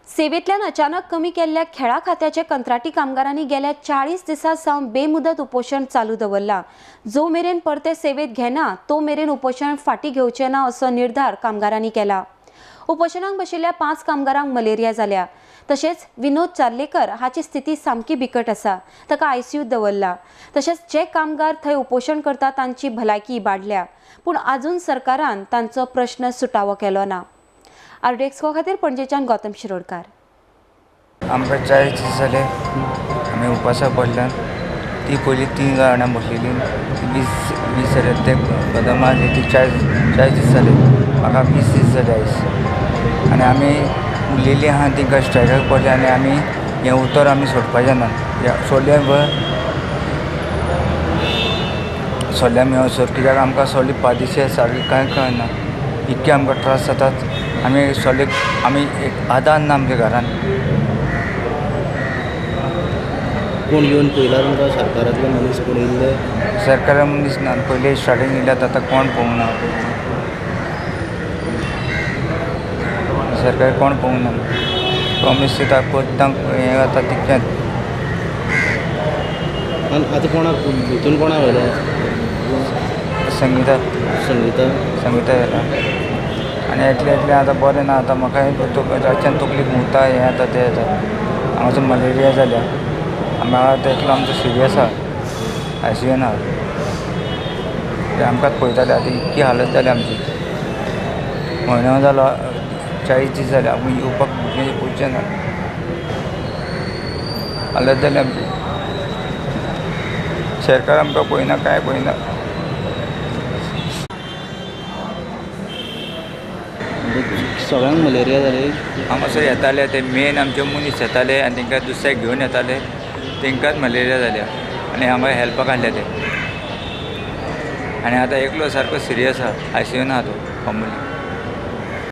सेवेतल्यान अचानक कमी केल्ल्या खेळा खात्याचे कंत्राटी कामगारांनी गेल्या 40 दिसां सावन बेमुदत उपोषण चालू दवरला। जो मेरेन परते सेवेत घेना तो मेरेन उपोषण फाटी घेवचे ना असो निर्धार कामगारांनी केला। उपोषणाक बशिल्ल्या 5 कामगारांक मलेरिया जाल्या। तशेंच विनोद चार्लेकर हाची स्थिती सामकी बिकट आसा, ताका आयसीयूत दवरला। तशेंच जे कामगार थंय उपोषण करता तांची भलायकी इबाडल्या, पूण आजून सरकारान तांचो प्रश्न सुटावो केलो ना। आरडीएक्सको खातीर पणजेच्यान गौतम शिरोडकार। आमकां 40 दीस जाले आमी उपासाक पडल्यान। ती पयलीं 3 जाणां बसलेलीं 20 जाले ते कदम आसली ती 40 दीस जाले। म्हाका 20 दीस जाले आयज आनी आमी उरलेलीं आहा तिंकां स्ट्रायकाक पडले आनी आमी हें उतर आमी सोडपाचें ना। सोडलें सोडल्या मेळसर कित्याक आमकां सोडली 5 दीस सारकें कांय कळना, इतके आमकां त्रास जातात। आमी सोडले आमी एक आदार ना आमच्या घरान। कोण येवन पयला तुमकां सरकारांतले मनीस कोण येयल्ले? सरकारान मनीस ना, पयलीं स्टार्टींग येयल्यात आतां कोण पळोवंक ना। सरकार कोण पळोवंक ना, प्रॉमीस दिता कोत्तांक हें जाता तितकेंच। आनी आतां कोणाक भितून कोणाक व्हेलें? संगीता येता आनी एकलें आतां बरें ना। आतां म्हाका रातच्यान तकलीक मुता हें जाता तें जाता। हांगासर मलेरिया जाल्या म्हाका आतां एकलो आमचो सिरियस आहा, आयसीयून आहा। ते आमकांच पळयताले आतां इतकी हालत जाली आमची। म्हयनो जालो 40 दीस जाले आमी येवपाक पोवचें ना, हालत जाली आमची। सरकार आमकां पळयना, कांय पळयना। सगळ्यांक मलेरिया जाली? हांगासर येताले ते मेन आमचे मनीस येताले आनी तांकां दुसऱ्याक घेवन येताले, तांकांच मलेरिया जाल्या आनी हांगा हेल्पाक हाडले ते। आनी आतां एकलो सारको सिरियस आहा, आयसीयून आहा तो मामुली।